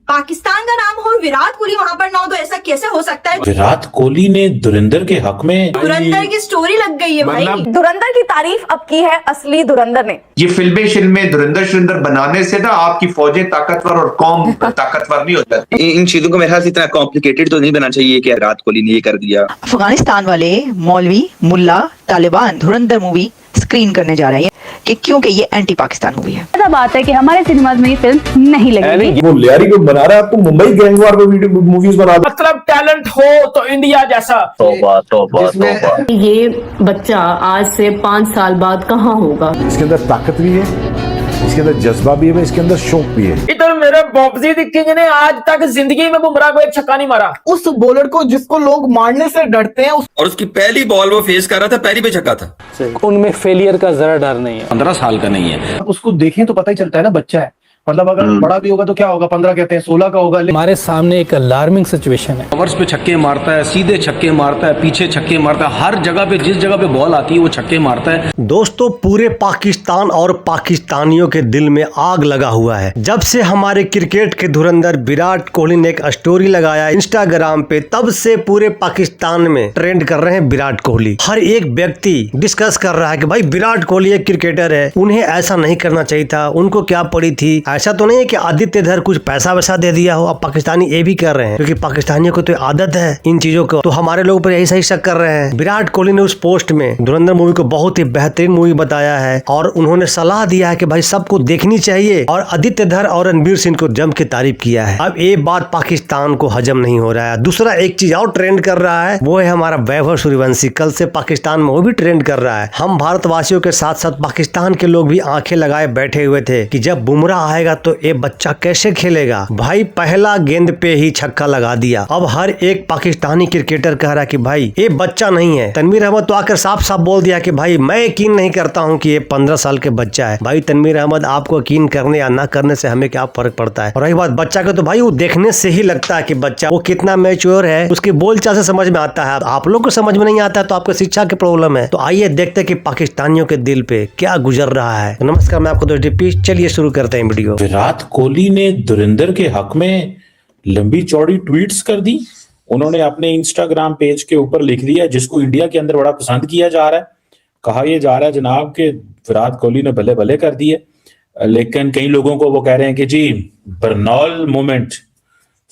पाकिस्तान का नाम हो, विराट कोहली वहाँ पर ना हो, तो ऐसा कैसे हो सकता है? विराट कोहली ने धुरंधर के हक में धुरंधर की स्टोरी लग गई है भाई। धुरंधर की तारीफ अब की है असली धुरंधर ने। ये फिल्में धुरंधर बनाने से ना आपकी फौजें ताकतवर और कौम ताकतवर नहीं हो जाती। इन चीजों को मेरे ख्याल से इतना कॉम्प्लिकेटेड तो नहीं बना चाहिए कि विराट कोहली ने ये कर दिया। अफगानिस्तान वाले मौलवी मुल्ला तालिबान धुरंधर मूवी स्क्रीन करने जा रहे हैं कि क्योंकि ये एंटी पाकिस्तान मूवी है। ऐसा बात है कि हमारे सिनेमाज में ये फिल्म नहीं लगेगी। वो लियारी को बना रहा है, आपको मुंबई गैंगवार पे वीडियो मूवीज बना दो। मतलब टैलेंट हो तो इंडिया जैसा। तौबा तौबा तौबा। ये बच्चा आज से 5 साल बाद कहाँ होगा? इसके अंदर ताकत भी है, इसके अंदर जज्बा भी है, इसके अंदर शौक भी है। इधर मेरे बॉब्जी द किंग ने आज तक जिंदगी में बुमराह को एक छक्का नहीं मारा। उस बॉलर को जिसको लोग मारने से डरते हैं और उसकी पहली बॉल वो फेस कर रहा था, पहली पे छक्का था। उनमें फेलियर का जरा डर नहीं है। 15 साल का नहीं है। उसको देखें तो पता ही चलता है ना बच्चा है। मतलब अगर बड़ा भी होगा तो क्या होगा, 15 कहते हैं 16 का होगा। हमारे सामने एक अलार्मिंग सिचुएशन है। कवर्स पे छक्के मारता है, सीधे छक्के मारता है, पीछे छक्के मारता है, हर जगह पे जिस जगह पे बॉल आती है वो छक्के मारता है। दोस्तों, पूरे पाकिस्तान और पाकिस्तानियों के दिल में आग लगा हुआ है। जब से हमारे क्रिकेट के धुरंधर विराट कोहली ने एक स्टोरी लगाया इंस्टाग्राम पे, तब से पूरे पाकिस्तान में ट्रेंड कर रहे हैं विराट कोहली। हर एक व्यक्ति डिस्कस कर रहा है कि भाई विराट कोहली एक क्रिकेटर है, उन्हें ऐसा नहीं करना चाहिए था, उनको क्या पड़ी थी। ऐसा तो नहीं है कि आदित्य धर कुछ पैसा वैसा दे दिया हो। अब पाकिस्तानी ये भी कर रहे हैं, क्योंकि पाकिस्तानियों को तो आदत है इन चीजों को, तो हमारे लोगों पर यही सही शक कर रहे हैं। विराट कोहली ने उस पोस्ट में धुरंधर मूवी को बहुत ही बेहतरीन मूवी बताया है और उन्होंने सलाह दिया है कि भाई सबको देखनी चाहिए, और आदित्य धर और रणवीर सिंह को जम के तारीफ किया है। अब ये बात पाकिस्तान को हजम नहीं हो रहा है। दूसरा एक चीज और ट्रेंड कर रहा है, वो है हमारा वैभव सूर्यवंशी। कल से पाकिस्तान में वो भी ट्रेंड कर रहा है। हम भारतवासियों के साथ साथ पाकिस्तान के लोग भी आंखें लगाए बैठे हुए थे कि जब बुमराह आएगा तो ये बच्चा कैसे खेलेगा। भाई पहला गेंद पे ही छक्का लगा दिया। अब हर एक पाकिस्तानी क्रिकेटर कह रहा है कि भाई ये बच्चा नहीं है। तनवीर अहमद तो आकर साफ साफ बोल दिया कि भाई मैं यकीन नहीं करता हूं कि ये 15 साल के बच्चा है। भाई तनवीर अहमद, आपको यकीन करने या ना करने से हमें क्या फर्क पड़ता है। और रही बात बच्चा का, तो भाई वो देखने से ही लगता है कि बच्चा वो कितना मैच्योर है, उसके बोलचाल से समझ में आता है। आप लोग को समझ में नहीं आता है तो आपको शिक्षा की प्रॉब्लम है। तो आइए देखते हैं कि पाकिस्तानियों के दिल पे क्या गुजर रहा है। नमस्कार, मैं आपको चलिए शुरू करते हैं वीडियो। विराट कोहली ने धुरंधर के हक में लंबी चौड़ी ट्वीट्स कर दी। उन्होंने अपने इंस्टाग्राम पेज के ऊपर लिख दिया, जिसको इंडिया के अंदर बड़ा पसंद किया जा रहा है। कहा यह जा रहा है जनाब कि विराट कोहली ने भले भले कर दिए, लेकिन कई लोगों को वो कह रहे हैं कि जी Burnol moment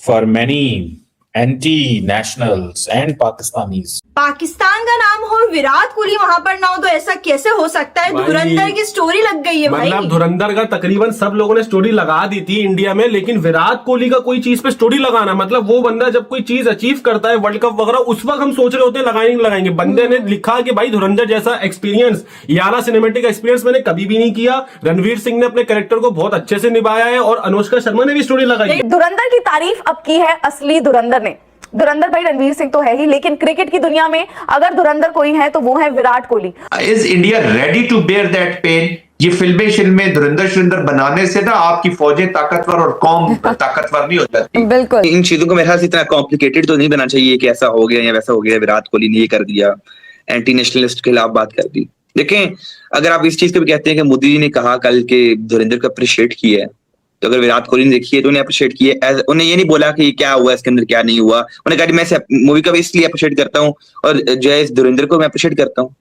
for many anti nationals and Pakistanis. Pakistan का नाम हो, विराट कोहली वहाँ पर ना हो, तो ऐसा कैसे हो सकता है? धुरंधर की स्टोरी लग गई है भाई। मतलब धुरंधर का तकरीबन सब लोगों ने स्टोरी लगा दी थी इंडिया में, लेकिन विराट कोहली का कोई चीज पे स्टोरी लगाना, मतलब वो बंदा जब कोई चीज अचीव करता है वर्ल्ड कप वगैरह, उस वक्त हम सोच रहे होते हैं लगाएंगे लगाएंगे। बंदे ने लिखा कि भाई धुरंधर जैसा एक्सपीरियंस, यारा सिनेमेटिक एक्सपीरियंस मैंने कभी भी नहीं किया। रणवीर सिंह ने अपने कैरेक्टर को बहुत अच्छे से निभाया है और अनुष्का शर्मा ने भी स्टोरी लगाई है। धुरंधर की तारीफ अब की है असली धुरंधर ने। धुरंधर भाई रणवीर सिंह तो है ही, लेकिन क्रिकेट की दुनिया में अगर धुरंधर कोई है तो वो है Virat Kohli. Is India ready to bear that pain? ये फिल्में धुरंधर बनाने से ना आपकी फौजें ताकतवर और कौम ताकतवर नहीं हो जाती। बिल्कुल। इन चीजों को मेरे ख्याल से इतना कॉम्प्लिकेटेड तो नहीं बना चाहिए कि ऐसा हो गया या वैसा हो गया, विराट कोहली ने ये कर दिया, एंटी नेशनलिस्ट के खिलाफ बात कर दी। देखें, अगर आप इस चीज को भी कहते हैं कि मोदी जी ने कहा कल के धुरंधर को अप्रिशिएट किया है, तो अगर विराट कोहली ने देखी है तो उन्हें अप्रिशिएट किया। उन्हें ये नहीं बोला कि क्या हुआ इसके अंदर क्या नहीं हुआ। उन्हें कहा मैं मूवी को भी इसलिए अप्रिशिएट करता हूँ और जो है इस धुरंधर को मैं अप्रिशिएट करता हूँ।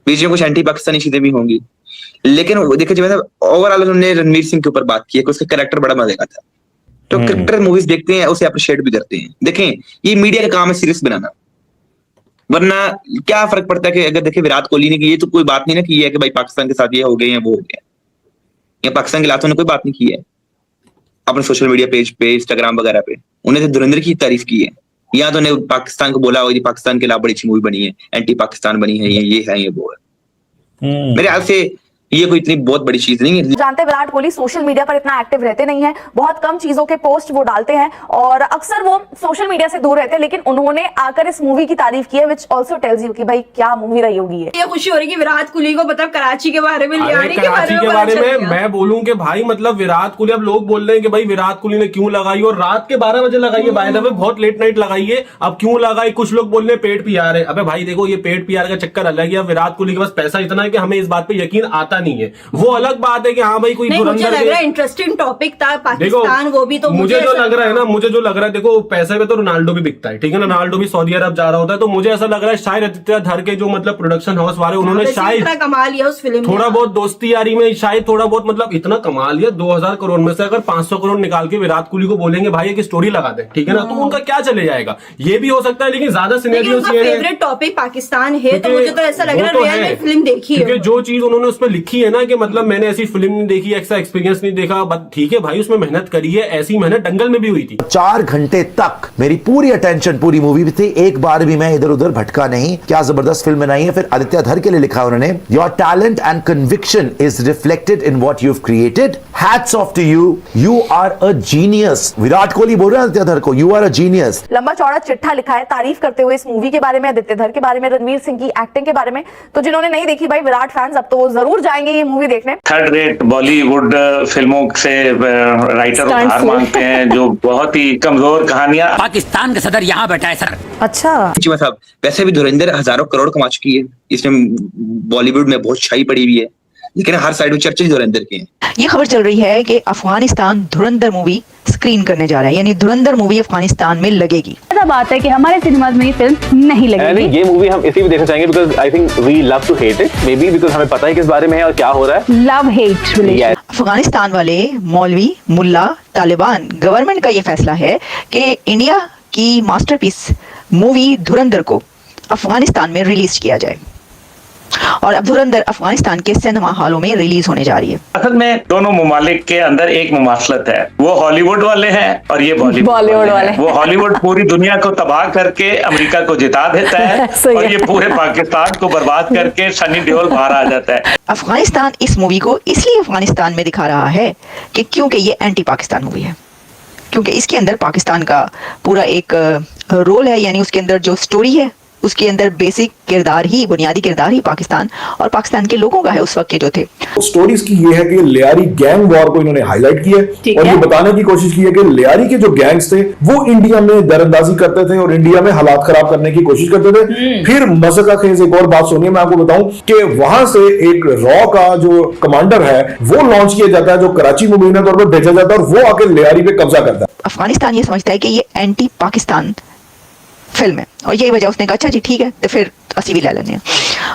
बीच में कुछ एंटी पाकिस्तानी चीजें भी होंगी, लेकिन देखिए मतलब ओवरऑल उन्होंने रणवीर सिंह के ऊपर बात की है कि उसका कैरेक्टर बड़ा मजे का था। तो क्रिकेटर मूवीज देखते हैं, उसे अप्रिशिएट भी करते हैं। देखें, ये मीडिया का काम है सीरियस बनाना, वरना क्या फर्क पड़ता है कि अगर देखे विराट कोहली ने की, ये तो कोई बात नहीं ना की है कि भाई पाकिस्तान के साथ ये हो गए या वो हो गया, या पाकिस्तान के खिलाफ कोई बात नहीं की है अपने सोशल मीडिया पेज पे, इंस्टाग्राम वगैरह पे। उन्हें तो धुरंधर की तारीफ की है, या तो उन्हें पाकिस्तान को बोला होगा पाकिस्तान के खिलाफ बड़ी अच्छी मूवी बनी है, एंटी पाकिस्तान बनी है, ये है ये वो है। मेरे ख्याल से ये कोई इतनी बहुत बड़ी चीज नहीं है। जानते विराट कोहली सोशल मीडिया पर इतना एक्टिव रहते नहीं है, बहुत कम चीजों के पोस्ट वो डालते हैं और अक्सर वो सोशल मीडिया से दूर रहते हैं, लेकिन उन्होंने आकर इस मूवी की तारीफ की है, विच ऑल्सो टेल्स यू कि भाई क्या मूवी रही होगी। ये खुशी हो रही है विराट कोहली को, मतलब कराची के बारे में, लियारी के बारे में मैं बोलूं कि भाई मतलब विराट कोहली, अब लोग बोल रहे हैं कि भाई विराट कोहली ने क्यों लगाई और रात के 12 बजे लगाई है, बाय द वे बहुत लेट नाइट लगाई है। अब क्यों लगाई, कुछ लोग बोल रहे हैं पेट पीआर है। अबे भाई देखो, ये पेट पीआर का चक्कर अलग है। विराट कोहली के पास पैसा इतना है कि हमें इस बात पे यकीन आता नहीं है। वो अलग बात है कि हाँ भाई कोई नहीं, मुझे धुरंधर लग रहा है इंटरेस्टिंग टॉपिक था पाकिस्तान, वो भी तो मुझे जो लग रहा है ना, मुझे जो लग रहा है, देखो पैसे पे तो रोनाल्डो भी बिकता है, ठीक है ना, रोनाल्डो भी सऊदी अरब जा रहा होता है, तो मुझे ऐसा लग रहा है शायद आदित्य धर के जो मतलब प्रोडक्शन हाउस वाले उन्होंने शायद कमा लिया उस फिल्म थोड़ा बहुत दोस्ती यारी में, शायद थोड़ा बहुत मतलब इतना कमा लिया। 2000 करोड़ में से अगर 500 करोड़ निकाल के विराट कोहली को बोलेंगे भाई एक स्टोरी लगा दे, ठीक है ना, तो उनका क्या चले जाएगा, ये भी हो सकता है। लेकिन ज्यादा सिनेरियो फेवरेट टॉपिक पाकिस्तान है, तो मुझे तो ऐसा लग रहा है रियल में फिल्म देखी है, क्योंकि जो चीज उन्होंने उसमें लिखी है ना कि मतलब मैंने ऐसी फिल्म नहीं देखी, ऐसा एक्सपीरियंस नहीं देखा, बट ठीक है भाई उसमें मेहनत करी है, ऐसी मेहनत दंगल में भी हुई थी। 4 घंटे तक मेरी पूरी अटेंशन पूरी मूवी में थी, एक बार भी मैं इधर उधर भटका नहीं। क्या जबरदस्त फिल्म बनाई है। फिर आदित्य धर के लिए लिखा उन्होंने, your talent and conviction is reflected in what you have created, hats off to you, you are a genius. Virat Kohli बोल रहे हैं आदित्य धर को, यू आर अ जीनियस। लंबा चौड़ा चिट्ठा लिखा है तारीफ करते हुए इस मूवी के बारे में, आदित्य धर के बारे में, रणवीर सिंह की एक्टिंग के बारे में। तो जिन्होंने नहीं देखी भाई विराट फैंस, अब तो जरूर जाएंगे ये मूवी देखने। थर्ड रेट बॉलीवुड फिल्मों से राइटर उधार मांगते हैं, जो बहुत ही कमजोर कहानियां। पाकिस्तान का सदर यहाँ बैठा है सर। अच्छा चीमा साहब, वैसे भी धुरंधर हजारों करोड़ कमा चुकी है, इसमें बॉलीवुड में बहुत छाई पड़ी हुई है, लेकिन हर साइड में चर्चे धुरंधर की है। ये खबर चल रही है कि अफगानिस्तान धुरंधर मूवी स्क्रीन करने जा रहा है, यानी धुरंधर मूवी अफगानिस्तान में लगेगी। बात है कि हमारे सिनेमाज में ये फिल्म नहीं लगेगी। ये मूवी हम इसलिए भी देखना चाहेंगे because I think we love to hate it, may be because हमें पता है किस बारे में है और क्या हो रहा है। Love hate relation. अफगानिस्तान वाले मौलवी, मुल्ला, तालिबान गवर्नमेंट का ये फैसला है कि इंडिया की मास्टरपीस मूवी धुरंधर को अफगानिस्तान में रिलीज किया जाए, और अब धुरंधर अफगानिस्तान के सिनेमा हॉलों में रिलीज होने जा रही है। असल में दोनों ममालिक के अंदर एक मुमासलत है, वो हॉलीवुड वाले हैं और ये बॉलीवुड वाले हैं। वो हॉलीवुड पूरी दुनिया को तबाह करके अमेरिका को जिता देता है और ये पूरे पाकिस्तान को बर्बाद करके सनी देओल बाहर आ जाता है। अफगानिस्तान इस मूवी को इसलिए अफगानिस्तान में दिखा रहा है कि क्योंकि ये एंटी पाकिस्तान मूवी है, क्योंकि इसके अंदर पाकिस्तान का पूरा एक रोल है, यानी उसके अंदर जो स्टोरी है उसके अंदर बेसिक किरदार ही, बुनियादी किरदार ही पाकिस्तान और पाकिस्तान के लोगों का है उस वक्त के जो थे। स्टोरीज की ये है कि लियारी गैंग वॉर को इन्होंने हाईलाइट किया है और ये बताने की कोशिश की है कि लियारी के जो गैंग्स थे वो इंडिया में दरअंदाजी करते थे और इंडिया में हालात खराब करने की कोशिश करते थे। फिर मज़े खेज एक और बात सुनिए, मैं आपको बताऊं कि वहां से एक रॉ का जो कमांडर है वो लॉन्च किया जाता है, जो कराची मुबीना तौर पर भेजा जाता है और वो आके लियारी पे कब्जा करता है। अफगानिस्तान ये समझता है कि ये एंटी पाकिस्तान फिल्म है और यही वजह उसने कहा अच्छा जी ठीक है तो फिर असी भी ले लेने हैं।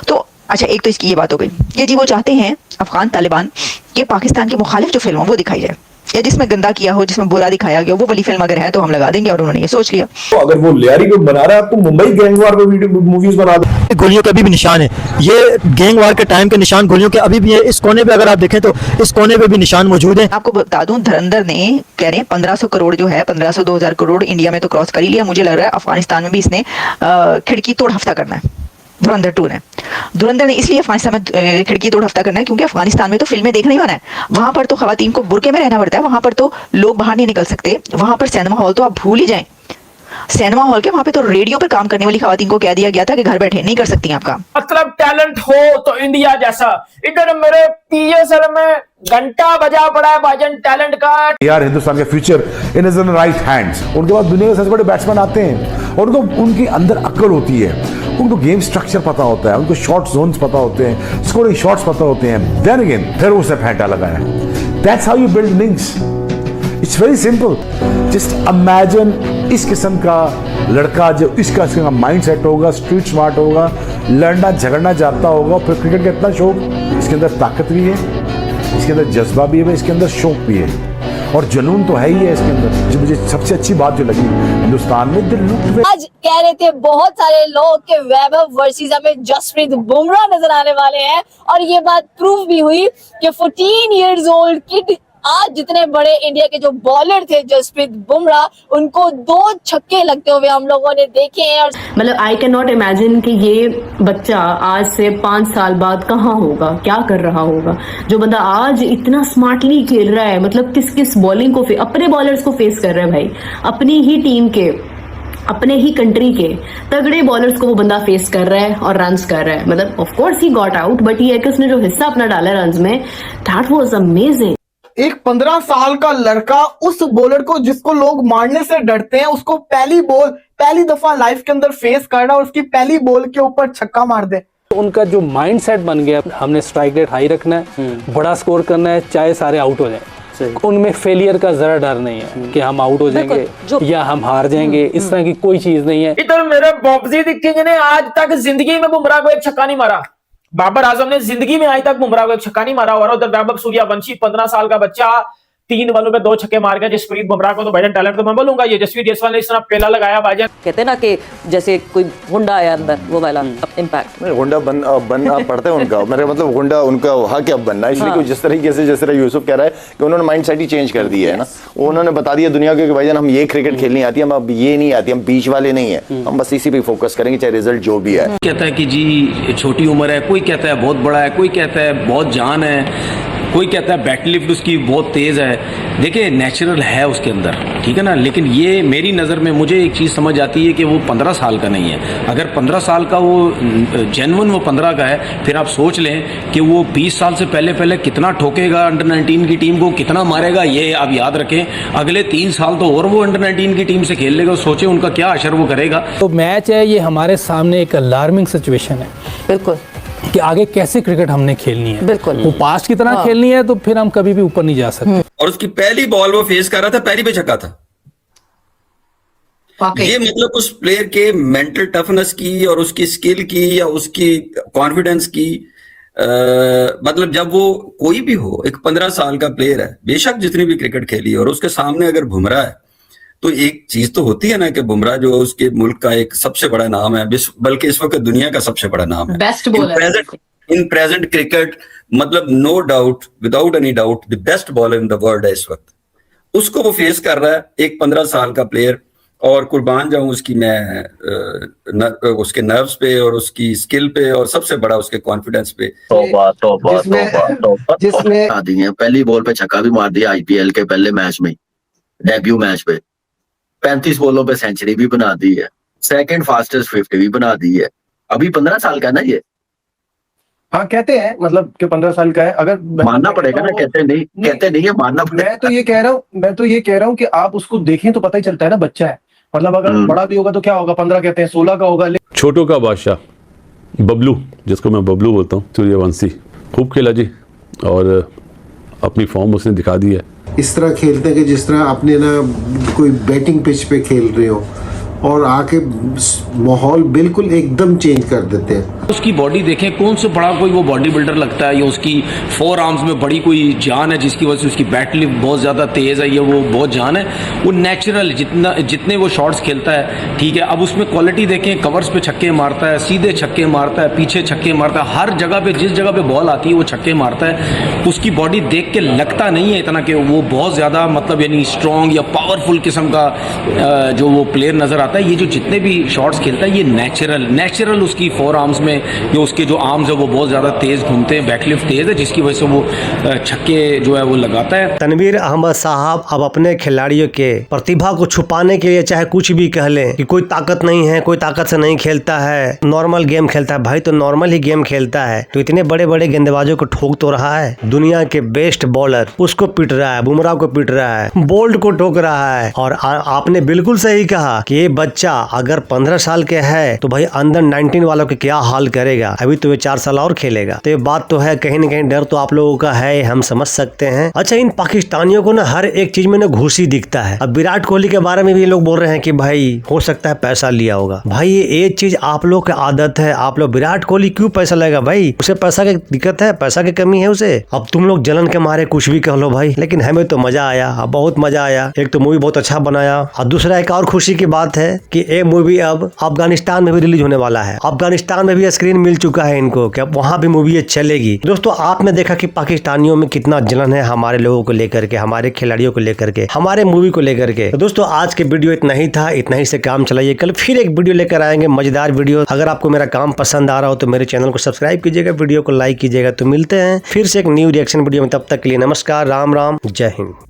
तो अच्छा, एक तो इसकी ये बात हो गई कि जी वो चाहते हैं अफगान तालिबान के पाकिस्तान के मुखालिफ जो फिल्म हो वो दिखाई जाए, या जिसमें गंदा किया हो, जिसमें बुरा दिखाया गया, वो वाली फिल्म अगर है तो हम लगा देंगे, और उन्होंने ये सोच लिया। तो अगर वो लियारी पे बना रहा है तो मुंबई गैंग वॉर पे मूवीज बना दो। गोलियों के अभी भी निशान है, ये गैंग वार के टाइम के निशान गोलियों के अभी भी है। इस कोने पे अगर आप देखें तो इस कोने पे भी निशान मौजूद है। आपको बता दूं, धुरंधर ने कह रहे हैं 1500 करोड़ जो है, 1500-2000 करोड़ इंडिया में तो क्रॉस कर ही लिया। मुझे लग रहा है अफगानिस्तान में भी इसने खिड़की तोड़ हफ्ता करना है। धुरंधर 2 ने, धुरंधर ने इसलिए अफगानिस्तान में खिड़की तोड़ हफ्ता करना है क्योंकि अफगानिस्तान में तो फिल्में देखना ही होना है। वहां पर तो खवातीन को बुर्के में रहना पड़ता है, वहां पर तो लोग बाहर नहीं निकल सकते, वहां पर सिनेमा हॉल तो आप भूल ही जाएं। सिनेमा हॉल के वहां पे तो रेडियो पर काम करने वाली खवातीन को कह दिया गया था कि घर बैठे नहीं कर सकती आप काम। मतलब टैलेंट हो तो इंडिया जैसा, इधर मेरे पीएसएल में घंटा बजा पड़ा है भाईजान टैलेंट का। यार हिंदुस्तान के future in his right hands. उनके बाद दुनिया के सबसे बड़े बैट्समैन आते हैं और उनको उनकी अंदर अक्ल होती है, उनको गेम स्ट्रक्चर पता होता है, उनको शॉर्ट जोन्स पता होते हैं, स्कोरिंग शॉट्स पता होते हैं। देन अगेन फिर उसे फेंटा लगाया। That's how you build innings. It's very simple. Just imagine इस किस्म का लड़का जो इसका माइंड सेट होगा, स्ट्रीट स्मार्ट होगा, लड़ना झगड़ना जानता होगा, फिर क्रिकेट का इतना शौक, इसके अंदर ताकत भी है, इसके अंदर जज्बा भी है, इसके अंदर शौक भी है और जुनून तो है ही है इसके अंदर। जो मुझे सबसे अच्छी बात जो लगी हिंदुस्तान में, आज कह रहे थे बहुत सारे लोग के वैभव वर्सेस हमें जसप्रीत बुमराह नजर आने वाले हैं, और ये बात प्रूव भी हुई कि 14 इयर्स ओल्ड किड आज जितने बड़े इंडिया के जो बॉलर थे जसप्रीत बुमराह, उनको 2 छक्के लगते हुए हम लोगों ने देखे हैं। और मतलब आई कैन नॉट इमेजिन कि ये बच्चा आज से 5 साल बाद कहाँ होगा, क्या कर रहा होगा। जो बंदा आज इतना स्मार्टली खेल रहा है, मतलब किस किस बॉलिंग को अपने बॉलर्स को फेस कर रहा है भाई, अपनी ही टीम के, अपने ही कंट्री के तगड़े बॉलर्स को वो बंदा फेस कर रहा है और रन्स कर रहा है। मतलब of course he got out, but ये है कि उसने जो हिस्सा अपना डाला रन्स में, दैट वाज अमेजिंग। एक 15 साल का लड़का उस बॉलर को जिसको लोग मारने से डरते हैं, उसको पहली दफा लाइफ के अंदर फेस कर रहा है और उसकी पहली बॉल के ऊपर छक्का मार दे। उनका जो माइंड सेट बन गया, हमने स्ट्राइक रेट हाई रखना है, बड़ा स्कोर करना है, चाहे सारे आउट हो जाए। उनमें फेलियर का जरा डर नहीं है कि हम आउट हो जाएंगे या हम हार जाएंगे, इस तरह की कोई चीज नहीं है। इधर मेरे बॉब्जी दी किंग ने आज तक जिंदगी में बुमराह को एक छक्का नहीं मारा। बाबर आजम ने जिंदगी में आज तक बुमराह को एक छक्का नहीं मारा। और उधर वैभव सूर्यवंशी 15 साल का बच्चा 3 बॉलों में 2 छक्के मार गया। जसप्रीत बुमराह को तो भाईजान टैलेंट तो मैं बोलूंगा, ये जसवीर जायसवाल ने इस तरह पहला लगाया भाईजान। कहते हैं ना कि जैसे कोई गुंडा आया अंदर, वो वाला इम्पैक्ट। गुंडा बनना पड़ता है उनका, मेरा मतलब गुंडा उनका हक है अब बनना, इसलिए कुछ जिस तरीके से जिस तरह यूसुफ कह रहा है कि उन्होंने माइंड सेट ही चेंज कर दिया है ना, उन्होंने बता दिया दुनिया को कि भाईजान हम ये क्रिकेट खेलनी आती है, हम अब ये नहीं आती, हम बीच वाले नहीं है, हम बस इसी पे फोकस करेंगे चाहे रिजल्ट जो भी है। कहता है कि जी छोटी उम्र है, कोई कहता है बहुत बड़ा है, कोई कहता है बहुत जान है, कोई कहता है बैट लिफ्ट उसकी बहुत तेज़ है। देखिए नेचुरल है उसके अंदर, ठीक है ना, लेकिन ये मेरी नज़र में मुझे एक चीज़ समझ आती है कि वो 15 साल का नहीं है। अगर 15 साल का वो जेन्युइन वो 15 का है, फिर आप सोच लें कि वो 20 साल से पहले कितना ठोकेगा अंडर 19 की टीम को, कितना मारेगा, ये आप याद रखें। अगले 3 साल तो और वो अंडर 19 की टीम से खेल लेगा, सोचें उनका क्या असर वो करेगा। तो मैच है ये हमारे सामने एक अलार्मिंग सिचुएशन है, बिल्कुल, कि आगे कैसे क्रिकेट हमने खेलनी है। बिल्कुल वो पास्ट की तरह खेलनी है तो फिर हम कभी भी ऊपर नहीं जा सकते। और उसकी पहली बॉल वो फेस कर रहा था, पहली पे छक्का था। ये मतलब उस प्लेयर के मेंटल टफनेस की और उसकी स्किल की या उसकी कॉन्फिडेंस की मतलब जब वो कोई भी हो, एक 15 साल का प्लेयर है, बेशक जितनी भी क्रिकेट खेली, और उसके सामने अगर बुमराह है तो एक चीज तो होती है ना कि बुमराह जो उसके मुल्क का एक सबसे बड़ा नाम है, बल्कि इस वक्त दुनिया का सबसे बड़ा नाम है, best bowler in present cricket, मतलब no doubt, without any doubt the best bowler in the world है इस वक्त। उसको वो फेस कर रहा है, एक 15 साल का प्लेयर, और कुर्बान जाऊं उसकी मैं उसके नर्व्स पे और उसकी स्किल पे और सबसे बड़ा उसके कॉन्फिडेंस पे। जिसमें पहली बॉल पे छक्का भी मार दिया आईपीएल के पहले मैच में, डेब्यू मैच पे 35 बॉलों पे सेंचुरी भी बना दी है, सेकंड फास्टेस्ट 50 भी बना दी है। अभी 15 साल का ना ये, हाँ कहते हैं मतलब कि 15 साल का है, अगर मानना पड़ेगा ना, कहते नहीं है, मानना पड़ेगा। मैं तो ये कह रहा हूँ कि आप उसको देखें तो पता ही चलता है ना, बच्चा है, मतलब अगर बड़ा भी होगा तो क्या होगा, 15 कहते हैं 16 का होगा। छोटों का बादशाह बबलू, जिसको मैं बबलू बोलता हूँ, सूर्यवंशी खूब खेला जी, और अपनी फॉर्म उसने दिखा दी है। इस तरह खेलते हैं कि जिस तरह आपने ना कोई बैटिंग पिच पे खेल रहे हो, और आके माहौल बिल्कुल एकदम चेंज कर देते हैं। उसकी बॉडी देखें, कौन से बड़ा कोई वो बॉडी बिल्डर लगता है, या उसकी 4 आर्म्स में बड़ी कोई जान है जिसकी वजह से उसकी बैट लिफ्ट बहुत ज्यादा तेज है, या वो बहुत जान है, वो नेचुरल जितने वो शॉट्स खेलता है, ठीक है। अब उसमें क्वालिटी देखें, कवर्स पे छक्के मारता है, सीधे छक्के मारता है, पीछे छक्के मारता है, हर जगह पे जिस जगह पे बॉल आती है वो छक्के मारता है। उसकी बॉडी देख के लगता नहीं है इतना कि वो बहुत ज्यादा मतलब यानी स्ट्रॉन्ग या पावरफुल किस्म का जो वो प्लेयर नजर आता है। ये जो जितने भी शॉट्स खेलता है, ये नेचुरल उसकी 4 आर्म्स में जो उसके जो आर्म्स है वो बहुत ज्यादा तेज घूमते हैं, बैकलिफ्ट तेज है, जिसकी वजह से वो छक्के जो है वो लगाता है। तनवीर अहमद साहब अब अपने खिलाड़ियों के प्रतिभा को छुपाने के लिए चाहे कुछ भी कह लें कि कोई ताकत नहीं है, कोई ताकत से नहीं खेलता है, नॉर्मल गेम खेलता है। भाई तो नॉर्मल ही गेम खेलता है तो इतने बड़े बड़े गेंदबाजों को ठोक तो रहा है। दुनिया के बेस्ट बॉलर उसको पीट रहा है, बुमराह को पीट रहा है, बोल्ट को ठोक रहा है। और आपने बिल्कुल सही कहा कि ये बच्चा अगर 15 साल के है तो भाई अंडर 19 वालों के क्या हाल करेगा। अभी तो ये 4 साल और खेलेगा। तो ये बात तो है, कहीं न कहीं डर तो आप लोगों का है, हम समझ सकते हैं। अच्छा, इन पाकिस्तानियों को ना हर एक चीज में ना घूस ही दिखता है। अब विराट कोहली के बारे में भी लोग बोल रहे हैं कि भाई हो सकता है पैसा लिया होगा। भाई ये एक चीज आप लोग की आदत है, आप लोग विराट कोहली क्यों पैसा लेगा भाई, उसे पैसा की दिक्कत है, पैसा की कमी है उसे। अब तुम लोग जलन के मारे कुछ भी कह लो भाई, लेकिन हमें तो मजा आया, बहुत मजा आया। एक तो मूवी बहुत अच्छा बनाया, और दूसरा एक और खुशी की बात है कि ये मूवी अब अफगानिस्तान में भी रिलीज होने वाला है। अफगानिस्तान में भी स्क्रीन मिल चुका है इनको कि अब वहां भी मूवी ये चलेगी। दोस्तों, आपने देखा कि पाकिस्तानियों में कितना जलन है हमारे लोगों को लेकर के, हमारे खिलाड़ियों को लेकर के, हमारे मूवी को लेकर के। तो दोस्तों, आज के वीडियो इतना ही था, इतना ही से काम चलाइए। कल फिर एक वीडियो लेकर आएंगे, मजेदार वीडियो। अगर आपको मेरा काम पसंद आ रहा हो तो मेरे चैनल को सब्सक्राइब कीजिएगा, वीडियो को लाइक कीजिएगा। तो मिलते हैं फिर से एक न्यू रिएक्शन वीडियो में, तब तक के लिए नमस्कार, राम राम, जय हिंद।